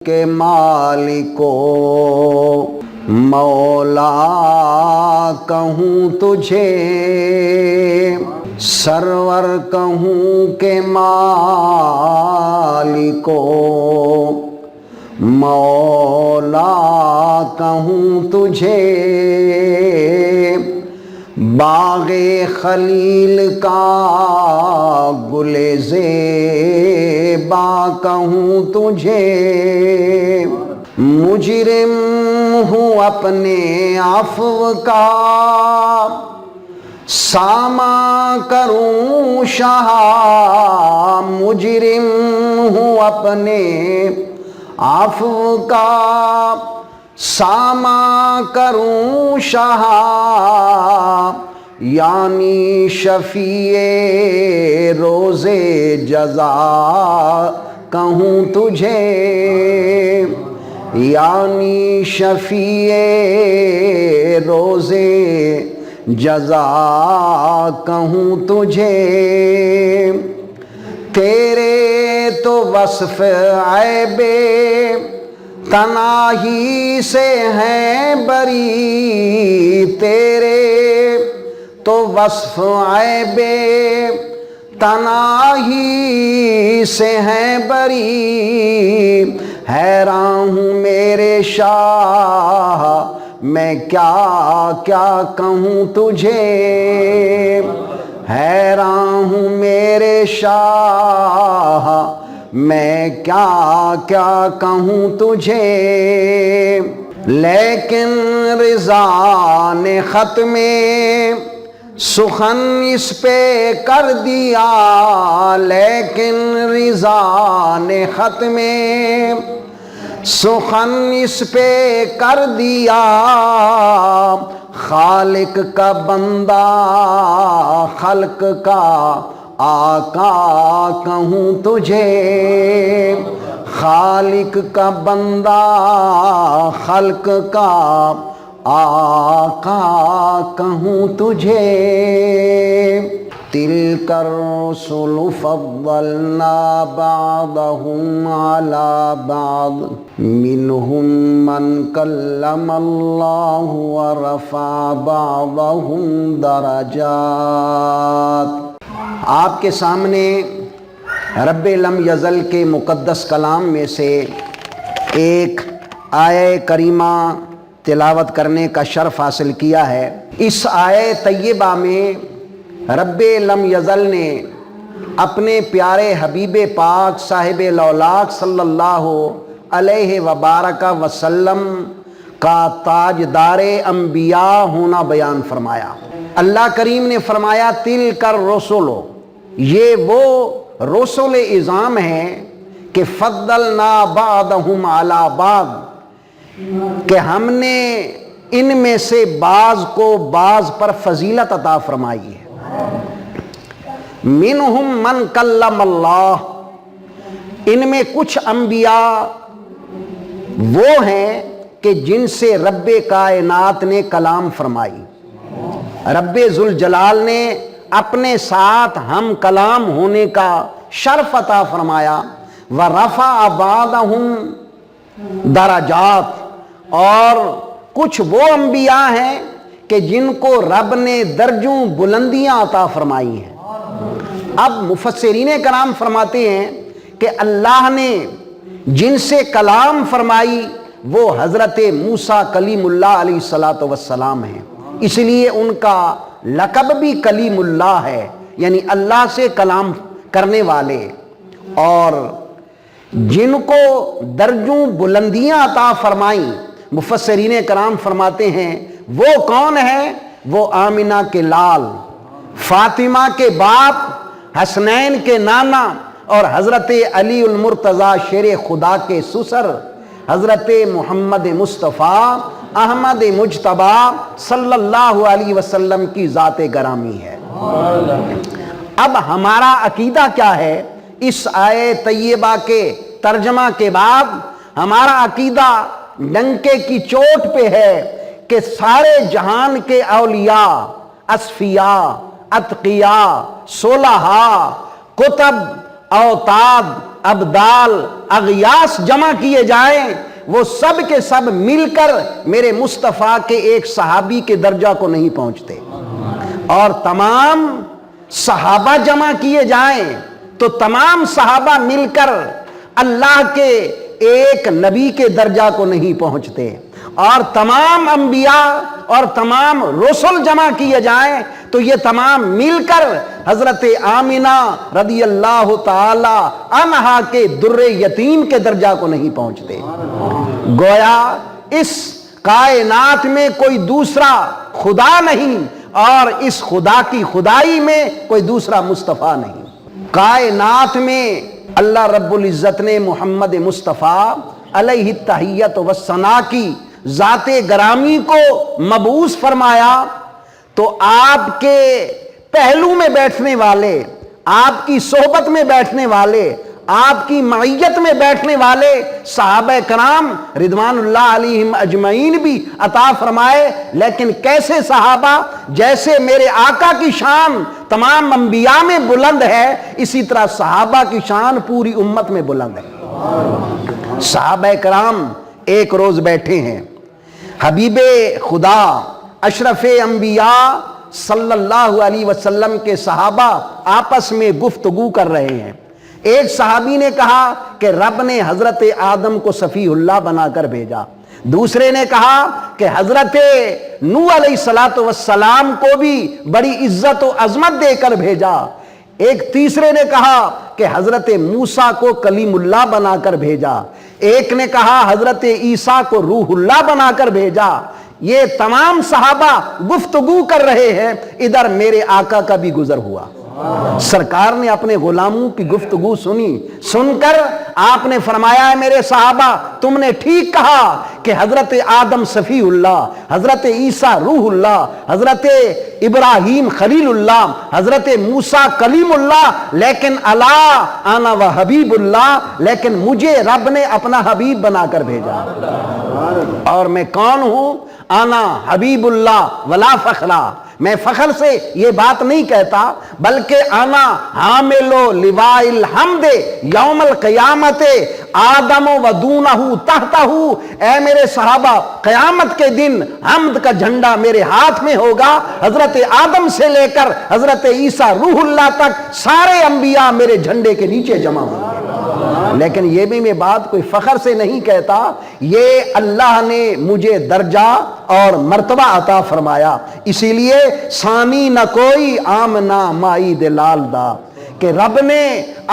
کے مالکو مولا کہوں تجھے، سرور کہوں کہ مالکو مولا کہوں تجھے، باغ خلیل کا گل زیبا کہوں تجھے، مجرم ہوں اپنے عفو کا ساماں کروں شاہ، مجرم ہوں اپنے عفو کا ساماں کروں شاہ، یعنی شفیع روز جزا کہوں تجھے، یعنی شفیع روز جزا کہوں تجھے، تیرے تو وصف عیب تناہی سے ہیں بری، تیرے تو وصف عیب تناہی سے ہیں بری، حیران ہوں میرے شاہ میں کیا کیا کہوں تجھے، حیران ہوں میرے شاہ میں کیا کیا کہوں تجھے، لیکن رضا نے ختم سخن اس پہ کر دیا، لیکن رضا نے ختم سخن اس پہ کر دیا، خالق کا بندہ خلق کا آقا کہوں تجھے، خالق کا بندہ خلق کا آقا کہوں تجھے، تلک الرسل فضلنا بعضهم على بعض منهم من کلم اللہ ورفع بعضهم درجات۔ آپ کے سامنے رب لم یزل کے مقدس کلام میں سے ایک آیہ کریمہ تلاوت کرنے کا شرف حاصل کیا ہے۔ اس آیہ طیبہ میں رب لم یزل نے اپنے پیارے حبیب پاک صاحب لولاک صلی اللہ علیہ وبارک وسلم کا تاجدار انبیاء ہونا بیان فرمایا۔ اللہ کریم نے فرمایا تلک الرسل، یہ وہ رسول اعظام ہیں کہ فضلنا بعضهم علی بعض، کہ ہم نے ان میں سے بعض کو بعض پر فضیلت عطا فرمائی ہے۔ منہم من کلم اللہ، ان میں کچھ انبیاء وہ ہیں کہ جن سے رب کائنات نے کلام فرمائی، رب ذوالجلال نے اپنے ساتھ ہم کلام ہونے کا شرف عطا فرمایا، ورفع بعضهم درجات، اور کچھ وہ انبیاء ہیں کہ جن کو رب نے درجوں بلندیاں عطا فرمائی ہیں۔ اب مفسرین کرام فرماتے ہیں کہ اللہ نے جن سے کلام فرمائی وہ حضرت موسیٰ کلیم اللہ علیہ السلام ہیں، اس لیے ان کا لقب بھی کلیم اللہ ہے، یعنی اللہ سے کلام کرنے والے۔ اور جن کو درجوں بلندیاں عطا فرمائیں مفسرین کرام فرماتے ہیں وہ کون ہیں؟ وہ آمنہ کے لال، فاطمہ کے باپ، حسنین کے نانا، اور حضرت علی المرتضیٰ شیر خدا کے سسر حضرت محمد مصطفیٰ احمد مجتبی صلی اللہ علیہ وسلم کی ذات گرامی ہے۔ اب ہمارا عقیدہ کیا ہے؟ اس آیہ طیبہ کے ترجمہ کے بعد ہمارا عقیدہ ڈنکے کی چوٹ پہ ہے کہ سارے جہان کے اولیاء، اصفیاء، اتقیاء، صلحاء، کتب اوتاد، ابدال، اغیاس جمع کیے جائیں، وہ سب کے سب مل کر میرے مصطفیٰ کے ایک صحابی کے درجہ کو نہیں پہنچتے، اور تمام صحابہ جمع کیے جائیں تو تمام صحابہ مل کر اللہ کے ایک نبی کے درجہ کو نہیں پہنچتے، اور تمام انبیاء اور تمام رسل جمع کیے جائیں تو یہ تمام مل کر حضرت آمنہ رضی اللہ تعالی عنہا کے در یتیم کے درجہ کو نہیں پہنچتے۔ گویا اس کائنات میں کوئی دوسرا خدا نہیں، اور اس خدا کی خدائی میں کوئی دوسرا مصطفیٰ نہیں۔ کائنات میں اللہ رب العزت نے محمد مصطفیٰ علیہ التحیت والثناء کی ذات گرامی کو مبعوث فرمایا تو آپ کے پہلو میں بیٹھنے والے، آپ کی صحبت میں بیٹھنے والے، آپ کی معیت میں بیٹھنے والے صحابہ کرام رضوان اللہ علیہم اجمعین بھی عطا فرمائے، لیکن کیسے صحابہ؟ جیسے میرے آقا کی شان تمام انبیاء میں بلند ہے، اسی طرح صحابہ کی شان پوری امت میں بلند ہے۔ صحابہ کرام ایک روز بیٹھے ہیں، حبیب خدا اشرف انبیاء صلی اللہ علیہ وسلم کے صحابہ آپس میں گفتگو کر رہے ہیں۔ ایک صحابی نے کہا کہ رب نے حضرت آدم کو صفی اللہ بنا کر بھیجا، دوسرے نے کہا کہ حضرت نوح علیہ السلام کو بھی بڑی عزت و عظمت دے کر بھیجا، ایک تیسرے نے کہا کہ حضرت موسیٰ کو کلیم اللہ بنا کر بھیجا، ایک نے کہا حضرت عیسیٰ کو روح اللہ بنا کر بھیجا۔ یہ تمام صحابہ گفتگو کر رہے ہیں، ادھر میرے آقا کا بھی گزر ہوا، سرکار نے اپنے غلاموں کی گفتگو سنی، سن کر آپ نے فرمایا ہے میرے صحابہ تم نے ٹھیک کہا کہ حضرت آدم صفی اللہ، حضرت عیسیٰ روح اللہ، حضرت ابراہیم خلیل اللہ، حضرت موسیٰ کلیم اللہ، لیکن الا انا و حبیب اللہ، لیکن مجھے رب نے اپنا حبیب بنا کر بھیجا، اور میں کون ہوں؟ انا حبیب اللہ ولا فخرا، میں فخر سے یہ بات نہیں کہتا، بلکہ انا حامل لواء الحمد یوم القیامت آدم و دونہ تحتہ، اے میرے صحابہ قیامت کے دن حمد کا جھنڈا میرے ہاتھ میں ہوگا، حضرت آدم سے لے کر حضرت عیسیٰ روح اللہ تک سارے انبیاء میرے جھنڈے کے نیچے جمع ہوں گے۔ لیکن یہ بھی میں بات کوئی فخر سے نہیں کہتا، یہ اللہ نے مجھے درجہ اور مرتبہ عطا فرمایا، اسی لیے ثانی نہ کوئی آمنا مائی دلال دا، کہ رب نے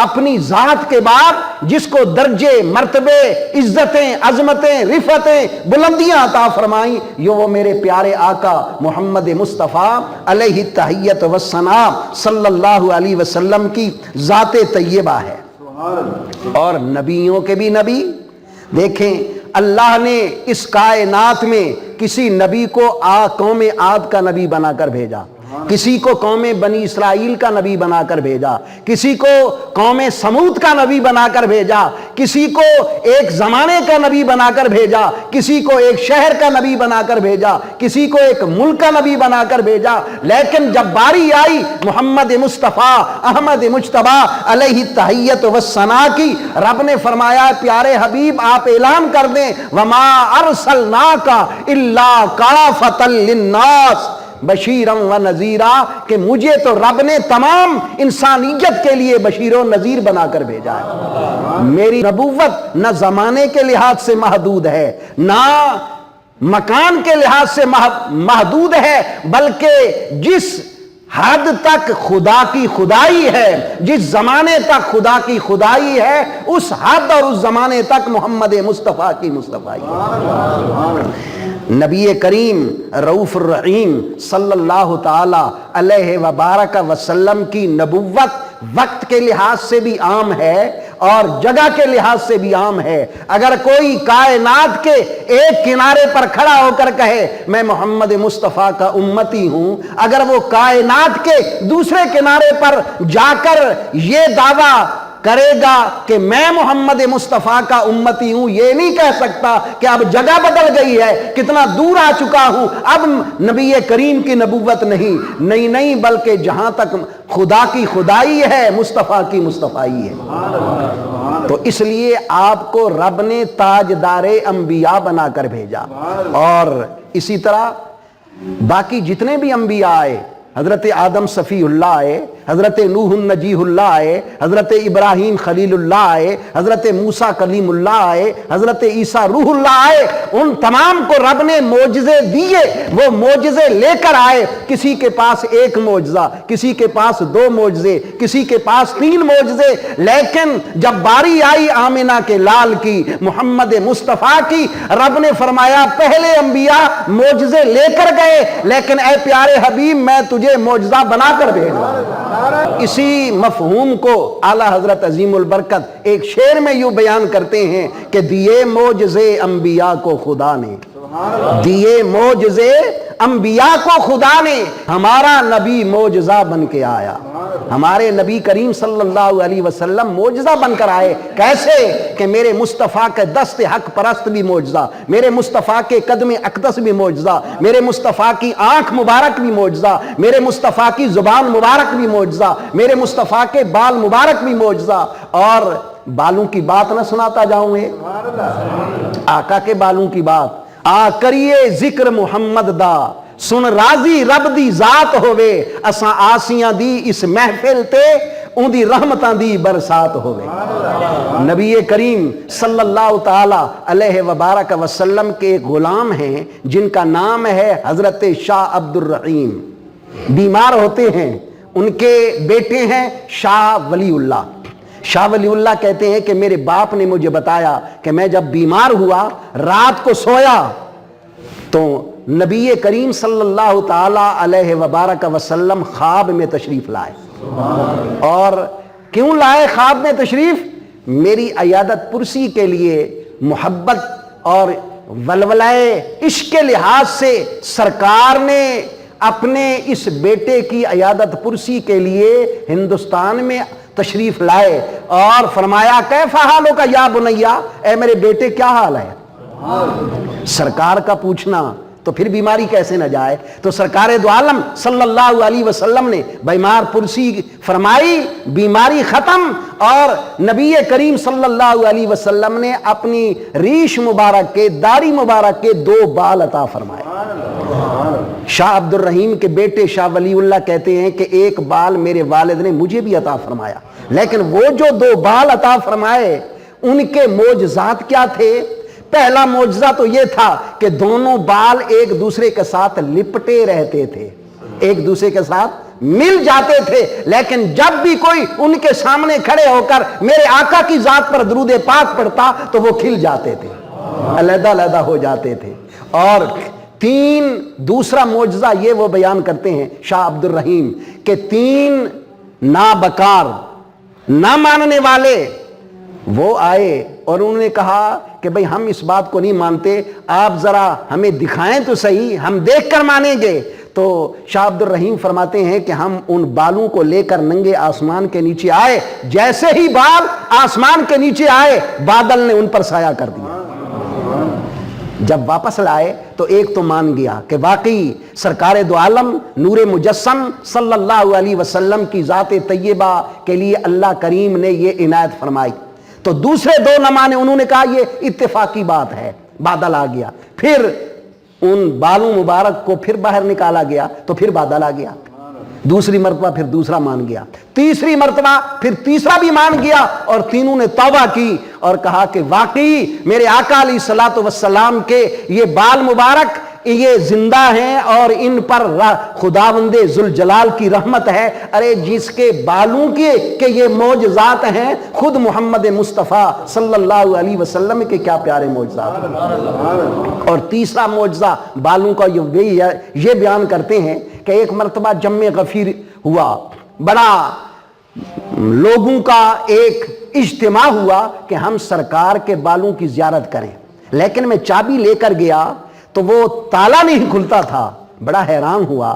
اپنی ذات کے بعد جس کو درجے مرتبے عزتیں عظمتیں رفعتیں بلندیاں عطا فرمائیں، یہ وہ میرے پیارے آقا محمد مصطفیٰ علیہ التحیت والثناء صلی اللہ علیہ وسلم کی ذات طیبہ ہے۔ اور نبیوں کے بھی نبی، دیکھیں اللہ نے اس کائنات میں کسی نبی کو قوم عاد کا نبی بنا کر بھیجا، کسی کو قوم بنی اسرائیل کا نبی بنا کر بھیجا، کسی کو قوم سمود کا نبی بنا کر بھیجا، کسی کو ایک زمانے کا نبی بنا کر بھیجا، کسی کو ایک شہر کا نبی بنا کر بھیجا، کسی کو ایک ملک کا نبی بنا کر بھیجا، لیکن جب باری آئی محمد مصطفیٰ احمد مجتبیٰ علیہ التحیت والثناء کی، رب نے فرمایا پیارے حبیب آپ اعلان کر دیں وما ارسلناک الا کافۃ للناس بشیرا و نذیرا، کہ مجھے تو رب نے تمام انسانیت کے لیے بشیر و نذیر بنا کر بھیجا ہے۔ میری نبوت نہ زمانے کے لحاظ سے محدود ہے، نہ مکان کے لحاظ سے محدود ہے، بلکہ جس حد تک خدا کی خدائی ہے، جس زمانے تک خدا کی خدائی ہے، اس حد اور اس زمانے تک محمد مصطفیٰ کی مصطفیٰ ہے۔ نبی کریم رؤوف الرحیم صلی اللہ تعالی علیہ وبارک وسلم کی نبوت وقت کے لحاظ سے بھی عام ہے اور جگہ کے لحاظ سے بھی عام ہے۔ اگر کوئی کائنات کے ایک کنارے پر کھڑا ہو کر کہے میں محمد مصطفیٰ کا امتی ہوں، اگر وہ کائنات کے دوسرے کنارے پر جا کر یہ دعویٰ کرے گا کہ میں محمد مصطفیٰ کا امتی ہوں، یہ نہیں کہہ سکتا کہ اب جگہ بدل گئی ہے، کتنا دور آ چکا ہوں، اب نبی کریم کی نبوت نہیں، بلکہ جہاں تک خدا کی خدائی ہے مصطفیٰ کی مصطفائی ہے۔ تو اس لیے آپ کو رب نے تاجدار انبیاء بنا کر بھیجا، اور اسی طرح باقی جتنے بھی انبیاء آئے، حضرت آدم صفی اللہ آئے، حضرت نوح نجیح اللہ آئے، حضرت ابراہیم خلیل اللہ آئے، حضرت موسیٰ کلیم اللہ آئے، حضرت عیسیٰ روح اللہ آئے، ان تمام کو رب نے معجزے دیے، وہ معجزے لے کر آئے، کسی کے پاس ایک معجزہ، کسی کے پاس 2 معجزے، کسی کے پاس 3 معجزے، لیکن جب باری آئی آمنہ کے لال کی، محمد مصطفیٰ کی، رب نے فرمایا پہلے انبیاء معجزے لے کر گئے، لیکن اے پیارے حبیب میں تجھے معجزہ بنا کر بھیج رہا ہوں۔ اسی مفہوم کو اعلیٰ حضرت عظیم البرکت ایک شعر میں یوں بیان کرتے ہیں کہ دیے معجزے انبیاء کو خدا نے، دیے معجزے انبیاء کو خدا نے، ہمارا نبی معجزہ بن کے آیا، ہمارے نبی کریم صلی اللہ علیہ وسلم معجزہ بن کر آئے۔ کیسے؟ کہ میرے مصطفیٰ کے دست حق پرست بھی معجزہ، میرے مصطفیٰ کے قدم اقدس بھی معجزہ، میرے مصطفیٰ کی آنکھ مبارک بھی معجزہ، میرے مصطفیٰ کی زبان مبارک بھی معجزہ، میرے مصطفیٰ کے بال مبارک بھی معجزہ۔ اور بالوں کی بات نہ سناتا جاؤں گے، آقا کے بالوں کی بات، آ کریے ذکر محمد دا، سن راضی رب دی ذات ہوئے، اساں آسیاں دی اس محفل تے ان دی رحمتاں دی برسات ہوئے۔ نبی کریم صلی اللہ تعالی علیہ وبارک وسلم کے ایک غلام ہیں جن کا نام ہے حضرت شاہ عبد الرحیم، بیمار ہوتے ہیں، ان کے بیٹے ہیں شاہ ولی اللہ۔ شاہ ولی اللہ کہتے ہیں کہ میرے باپ نے مجھے بتایا کہ میں جب بیمار ہوا، رات کو سویا تو نبی کریم صلی اللہ تعالی علیہ وبارک وسلم خواب میں تشریف لائے۔ اور کیوں لائے خواب میں تشریف؟ میری عیادت پرسی کے لیے محبت اور ولولائے عشق کے لحاظ سے سرکار نے اپنے اس بیٹے کی عیادت پرسی کے لیے ہندوستان میں تشریف لائے اور فرمایا کیف حالک یا بنیا، اے میرے بیٹے کیا حال ہے؟ سرکار کا پوچھنا تو پھر بیماری کیسے نہ جائے، تو سرکار دو عالم صلی اللہ علیہ وسلم نے بیمار پرسی فرمائی، بیماری ختم، اور نبی کریم صلی اللہ علیہ وسلم نے اپنی ریش مبارک کے، داڑھی مبارک کے 2 بال عطا فرمائے۔ شاہ عبد الرحیم کے بیٹے شاہ ولی اللہ کہتے ہیں کہ ایک بال میرے والد نے مجھے بھی عطا فرمایا، لیکن وہ جو 2 بال عطا فرمائے ان کے معجزات کیا تھے؟ پہلا معجزہ تو یہ تھا کہ دونوں بال ایک دوسرے کے ساتھ لپٹے رہتے تھے، ایک دوسرے کے ساتھ مل جاتے تھے، لیکن جب بھی کوئی ان کے سامنے کھڑے ہو کر میرے آقا کی ذات پر درود پاک پڑھتا تو وہ کھل جاتے تھے، علیحدہ علیحدہ ہو جاتے تھے۔ اور دوسرا معجزہ یہ وہ بیان کرتے ہیں شاہ عبد الرحیم کہ 3 نابکار نہ ماننے والے وہ آئے اور انہوں نے کہا کہ بھئی ہم اس بات کو نہیں مانتے، آپ ذرا ہمیں دکھائیں تو صحیح، ہم دیکھ کر مانیں گے۔ تو شاہ عبد الرحیم فرماتے ہیں کہ ہم ان بالوں کو لے کر ننگے آسمان کے نیچے آئے، جیسے ہی بال آسمان کے نیچے آئے بادل نے ان پر سایہ کر دیا۔ جب واپس لائے تو ایک تو مان گیا کہ واقعی سرکار دو عالم نور مجسم صلی اللہ علیہ وسلم کی ذات طیبہ کے لیے اللہ کریم نے یہ عنایت فرمائی۔ تو دوسرے 2 نہ مانے، انہوں نے کہا یہ اتفاقی بات ہے، بادل آ گیا، پھر ان بالوں مبارک کو پھر باہر نکالا گیا تو پھر بادل آ گیا، دوسری مرتبہ پھر دوسرا مان گیا، تیسری مرتبہ پھر تیسرا بھی مان گیا، اور تینوں نے توبہ کی اور کہا کہ واقعی میرے آقا علیہ الصلوۃ والسلام کے یہ بال مبارک یہ زندہ ہیں اور ان پر خداوند ذوالجلال کی رحمت ہے۔ ارے جس کے بالوں کے کہ یہ معجزات ہیں، خود محمد مصطفیٰ صلی اللہ علیہ وسلم کے کیا پیارے معجزات۔ اور تیسرا معجزہ بالوں کا یہ بیان کرتے ہیں کہ ایک مرتبہ جم غفیر ہوا، بڑا لوگوں کا ایک اجتماع ہوا کہ ہم سرکار کے بالوں کی زیارت کریں، لیکن میں چابی لے کر گیا تو وہ تالا نہیں کھلتا تھا، بڑا حیران ہوا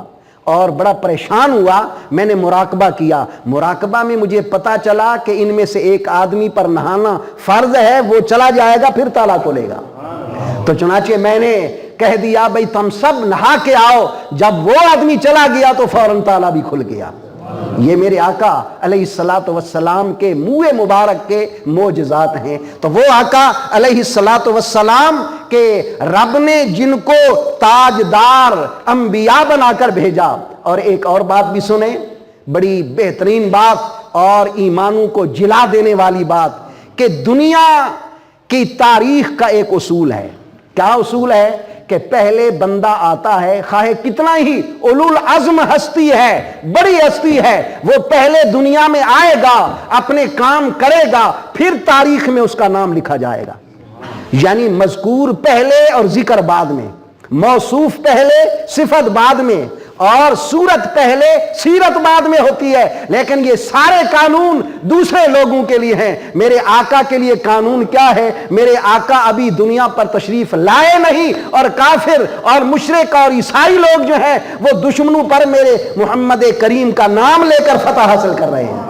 اور بڑا پریشان ہوا. میں نے مراقبہ کیا. مراقبہ میں مجھے پتا چلا کہ ان میں سے ایک آدمی پر نہانا فرض ہے, وہ چلا جائے گا پھر تالا کھلے گا. تو چنانچہ میں نے کہہ دیا بھئی تم سب نہا کے آؤ. جب وہ آدمی چلا گیا تو فوراً تالا بھی کھل گیا. یہ میرے آقا علیہ السلام کے منہ مبارک کے معجزات ہیں. تو وہ آقا علیہ السلام کہ رب نے جن کو تاجدار انبیاء بنا کر بھیجا. اور ایک اور بات بھی سنیں, بڑی بہترین بات اور ایمانوں کو جلا دینے والی بات, کہ دنیا کی تاریخ کا ایک اصول ہے. کیا اصول ہے؟ کہ پہلے بندہ آتا ہے, خواہ کتنا ہی اولو العزم ہستی ہے, بڑی ہستی ہے, وہ پہلے دنیا میں آئے گا, اپنے کام کرے گا, پھر تاریخ میں اس کا نام لکھا جائے گا. یعنی مذکور پہلے اور ذکر بعد میں, موصوف پہلے صفت بعد میں, اور صورت پہلے سیرت بعد میں ہوتی ہے. لیکن یہ سارے قانون دوسرے لوگوں کے لیے ہیں. میرے آقا کے لیے قانون کیا ہے؟ میرے آقا ابھی دنیا پر تشریف لائے نہیں, اور کافر اور مشرک اور عیسائی لوگ جو ہیں وہ دشمنوں پر میرے محمد کریم کا نام لے کر فتح حاصل کر رہے ہیں.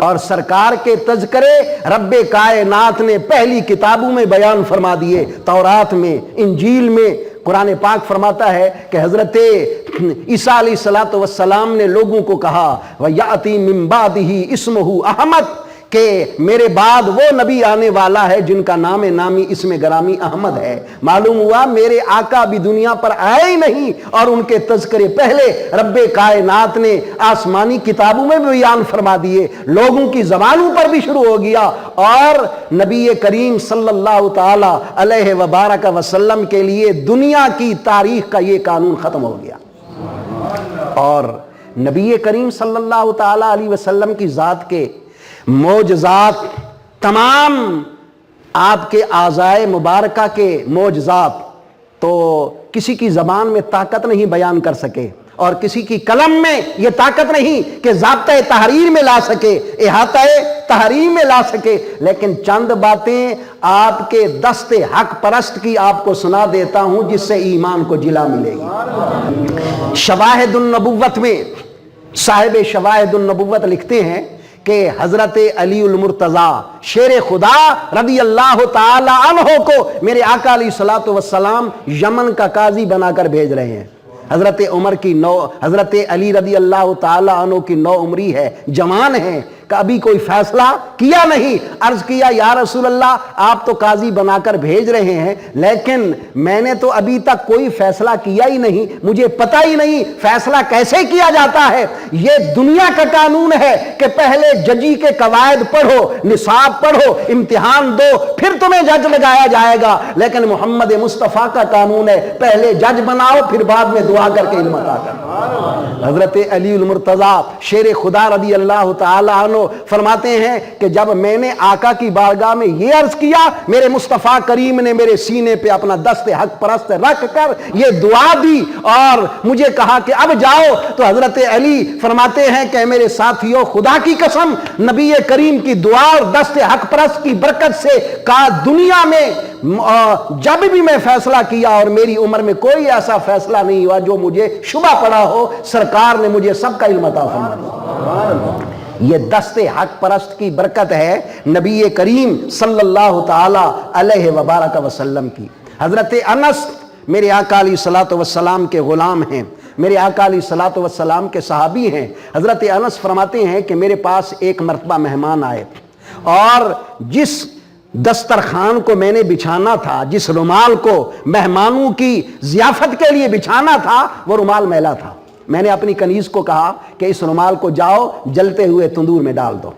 اور سرکار کے تذکرے رب کائنات نے پہلی کتابوں میں بیان فرما دیے, تورات میں, انجیل میں. قرآن پاک فرماتا ہے کہ حضرت عیسیٰ علیہ السلام نے لوگوں کو کہا وَيَأْتِي مِن بَعْدِهِ اسْمُهُ احمد, کہ میرے بعد وہ نبی آنے والا ہے جن کا نام نامی اسم گرامی احمد ہے. معلوم ہوا میرے آقا بھی دنیا پر آئے ہی نہیں, اور ان کے تذکرے پہلے رب کائنات نے آسمانی کتابوں میں بھی بیان فرما دیے, لوگوں کی زبانوں پر بھی شروع ہو گیا, اور نبی کریم صلی اللہ تعالی علیہ وبارک وسلم کے لیے دنیا کی تاریخ کا یہ قانون ختم ہو گیا. اور نبی کریم صلی اللہ تعالی علیہ وسلم کی ذات کے معجزات, تمام آپ کے اعضائے مبارکہ کے معجزات, تو کسی کی زبان میں طاقت نہیں بیان کر سکے, اور کسی کی قلم میں یہ طاقت نہیں کہ ضابطہ تحریر میں لا سکے, احاطہ تحریر میں لا سکے. لیکن چند باتیں آپ کے دست حق پرست کی آپ کو سنا دیتا ہوں, جس سے ایمان کو جلا ملے گی. شواہد النبوت میں صاحب شواہد النبوت لکھتے ہیں کہ حضرت علی المرتضیٰ شیر خدا رضی اللہ تعالی عنہ کو میرے آقا علیہ السلام یمن کا قاضی بنا کر بھیج رہے ہیں. حضرت علی رضی اللہ تعالی عنہ کی 9 عمری ہے, جوان ہیں, ابھی کوئی فیصلہ کیا نہیں. عرض کیا یا رسول اللہ آپ تو قاضی بنا کر بھیج رہے ہیں, لیکن میں نے تو ابھی تک کوئی فیصلہ کیا ہی نہیں, مجھے پتہ ہی نہیں فیصلہ کیسے کیا جاتا ہے. یہ دنیا کا قانون ہے کہ پہلے ججی کے قواعد پڑھو, نصاب پڑھو, امتحان دو, پھر تمہیں جج لگایا جائے گا. لیکن محمد مصطفیٰ کا قانون ہے پہلے جج بناؤ, پھر بعد میں دعا کر کے علم عطا کر. حضرت علی المرتضیٰ شیر خدا رضی اللہ تعالی عنہ فرماتے ہیں کہ جب میں نے آقا کی بارگاہ میں یہ عرض کیا, میرے مصطفیٰ کریم نے میرے سینے پہ اپنا دست حق پرست رکھ کر یہ دعا دی اور مجھے کہا کہ اب جاؤ. تو حضرت علی فرماتے ہیں کہ میرے ساتھیوں, خدا کی قسم نبی کریم کی دعا اور دست حق پرست کی برکت سے دنیا میں جب بھی میں فیصلہ کیا اور میری عمر میں کوئی ایسا فیصلہ نہیں ہوا جو مجھے شبہ پڑا ہو, سرکار نے مجھے سب کا علم عطا فرمایا. یہ دست حق پرست کی برکت ہے نبی کریم صلی اللہ تعالی علیہ وبارک وسلم کی. حضرت انس میرے آقا علیہ الصلوۃ والسلام کے غلام ہیں, میرے آقا علیہ الصلوۃ والسلام کے صحابی ہیں. حضرت انس فرماتے ہیں کہ میرے پاس ایک مرتبہ مہمان آئے, اور جس دسترخوان کو میں نے بچھانا تھا, جس رومال کو مہمانوں کی ضیافت کے لیے بچھانا تھا, وہ رومال میلا تھا. میں نے اپنی کنیز کو کہا کہ اس رومال کو جاؤ جلتے ہوئے تندور میں ڈال دو.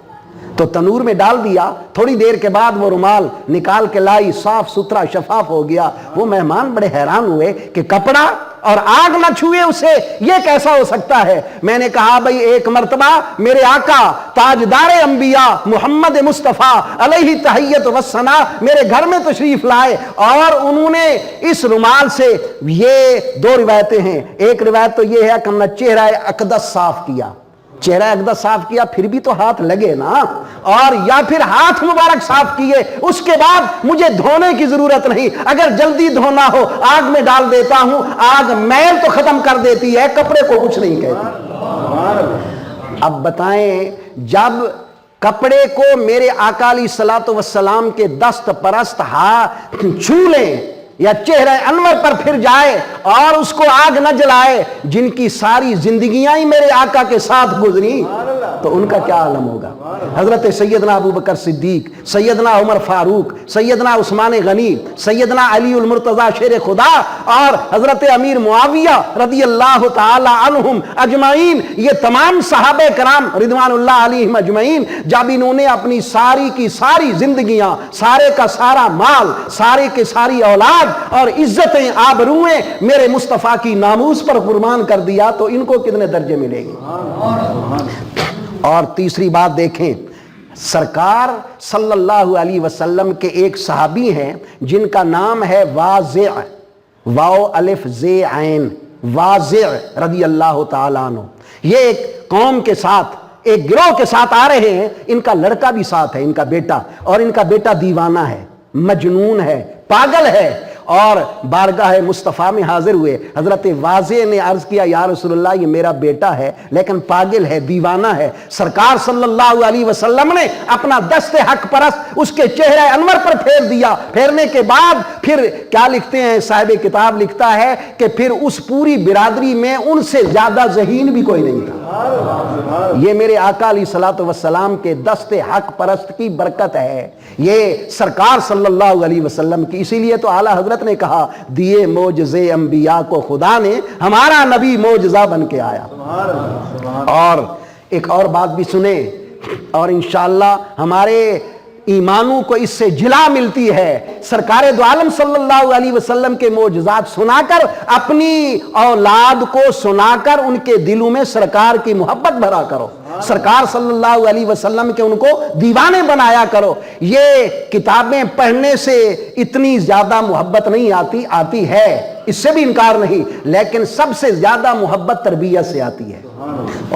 تو تنور میں ڈال دیا. تھوڑی دیر کے بعد وہ رومال نکال کے لائی, صاف ستھرا شفاف ہو گیا. وہ مہمان بڑے حیران ہوئے کہ کپڑا اور آگ نہ چھوئے اسے, یہ کیسا ہو سکتا ہے. میں نے کہا بھئی ایک مرتبہ میرے آقا تاجدار انبیاء محمد مصطفیٰ علیہ تحیت وثنا میرے گھر میں تشریف لائے, اور انہوں نے اس رومال سے, یہ 2 روایتیں ہیں, ایک روایت تو یہ ہے کہ ہم نے چہرہ اقدس صاف کیا, چہرہ اقدس صاف کیا پھر بھی تو ہاتھ لگے نا، اور یا پھر ہاتھ مبارک صاف کیے اس کے بعد مجھے دھونے کی ضرورت نہیں، اگر جلدی دھونا ہو آگ میں ڈال دیتا ہوں، آگ میل تو ختم کر دیتی ہے، کپڑے کو کچھ نہیں کہتی۔ اب بتائیں جب کپڑے کو میرے آقا علیہ الصلوۃ والسلام کے دست پرست ہاتھ چھو لیں یا چہرہ انور پر پھر جائے اور اس کو آگ نہ جلائے، جن کی ساری زندگیاں ہی میرے آقا کے ساتھ گزری، تو ان کا کیا عالم ہوگا؟ حضرت سیدنا ابو بکر صدیق، سیدنا عمر فاروق، سیدنا عثمان غنی، سیدنا علی المرتضی شیر خدا، اور حضرت امیر معاویہ رضی اللہ تعالی عنہم اجمعین، یہ تمام صحابہ کرام رضوان اللہ علیہم اجمعین، جب انہوں نے اپنی ساری کی ساری زندگیاں، سارے کا سارا مال، سارے کی ساری اولاد اور عزتیں آبروئیں میرے مصطفیٰ کی ناموس پر قربان کر دیا، تو ان کو کتنے درجے ملیں گے؟ اور تیسری بات دیکھیں، سرکار صلی اللہ علیہ وسلم کے ایک صحابی ہیں جن کا نام ہے واضع، واو الف زے عین، واضع رضی اللہ تعالیٰ عنہ۔ یہ ایک قوم کے ساتھ، ایک گروہ کے ساتھ آ رہے ہیں، ان کا لڑکا بھی ساتھ ہے، ان کا بیٹا، اور ان کا بیٹا دیوانہ ہے، مجنون ہے، پاگل ہے، اور بارگاہ مصطفیٰ میں حاضر ہوئے۔ حضرت واضع نے عرض کیا یا رسول اللہ یہ میرا بیٹا ہے لیکن پاگل ہے، دیوانہ ہے۔ سرکار صلی اللہ علیہ وسلم نے اپنا دست حق پرست اس کے چہرہ انور پر پھیر دیا، پھیرنے کے بعد پھر کیا لکھتے ہیں صاحب کتاب لکھتا ہے کہ پھر اس پوری برادری میں ان سے زیادہ ذہین بھی کوئی نہیں تھا۔ یہ میرے آقا علیہ الصلوۃ والسلام کے دست حق پرست کی برکت ہے، یہ سرکار صلی اللہ علیہ وسلم کی۔ اسی لیے تو اعلیٰ حضرت نے کہا دیے معجزے انبیاء کو خدا نے، ہمارا نبی معجزہ بن کے آیا۔ اور ایک اور بات بھی سنیں، اور انشاءاللہ ہمارے ایمانوں کو اس سے جلا ملتی ہے۔ سرکار دو عالم صلی اللہ علیہ وسلم کے معجزات سنا کر، اپنی اولاد کو سنا کر ان کے دلوں میں سرکار کی محبت بھرا کرو، سرکار صلی اللہ علیہ وسلم کے ان کو دیوانے بنایا کرو۔ یہ کتابیں پڑھنے سے اتنی زیادہ محبت نہیں آتی ہے، اس سے بھی انکار نہیں، لیکن سب سے زیادہ محبت تربیت سے آتی ہے۔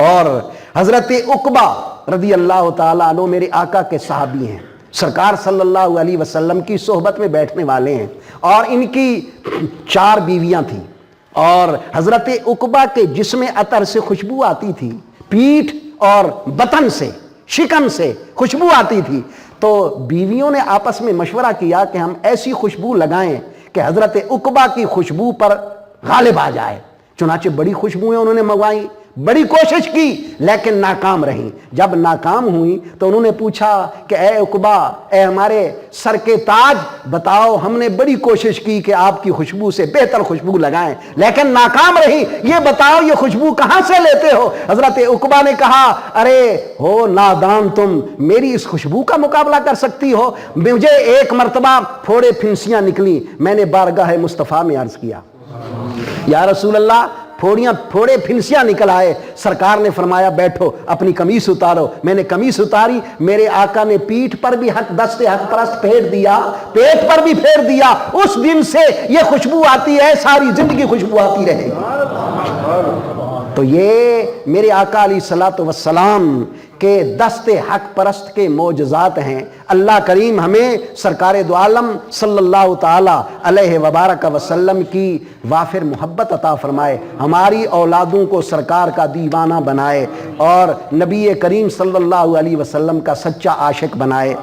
اور حضرت عقبہ رضی اللہ تعالیٰ عنہ میرے آقا کے صحابی ہیں، سرکار صلی اللہ علیہ وسلم کی صحبت میں بیٹھنے والے ہیں، اور ان کی 4 بیویاں تھیں، اور حضرت عقبہ کے جسم عطر سے خوشبو آتی تھی، پیٹھ اور بطن سے، شکم سے خوشبو آتی تھی۔ تو بیویوں نے آپس میں مشورہ کیا کہ ہم ایسی خوشبو لگائیں کہ حضرت عقبہ کی خوشبو پر غالب آ جائے۔ چنانچہ بڑی خوشبوئیں انہوں نے منگوائیں، بڑی کوشش کی لیکن ناکام رہیں۔ جب ناکام ہوئی تو انہوں نے پوچھا کہ اے عقبہ، اے ہمارے سر کے تاج، بتاؤ ہم نے بڑی کوشش کی کہ آپ کی خوشبو سے بہتر خوشبو لگائیں لیکن ناکام رہی، یہ بتاؤ یہ خوشبو کہاں سے لیتے ہو؟ حضرت عقبہ نے کہا ارے ہو نادان تم، میری اس خوشبو کا مقابلہ کر سکتی ہو؟ مجھے ایک مرتبہ پھوڑے پھنسیاں نکلی، میں نے بارگاہ مصطفیٰ میں عرض کیا یا رسول اللہ پھوڑے پھنسیاں نکل آئے۔ سرکار نے فرمایا بیٹھو، اپنی قمیص اتارو۔ میں نے قمیص اتاری، میرے آقا نے پیٹھ پر بھی دست حق پرست پھیر دیا، پیٹ پر بھی پھیر دیا۔ اس دن سے یہ خوشبو آتی ہے، ساری زندگی خوشبو آتی رہے گی۔ تو یہ میرے آقا علیہ الصلوۃ والسلام کے دست حق پرست کے معجزات ہیں۔ اللہ کریم ہمیں سرکار دو عالم صلی اللہ تعالی علیہ وبارک وسلم کی وافر محبت عطا فرمائے، ہماری اولادوں کو سرکار کا دیوانہ بنائے، اور نبی کریم صلی اللہ علیہ وسلم کا سچا عاشق بنائے۔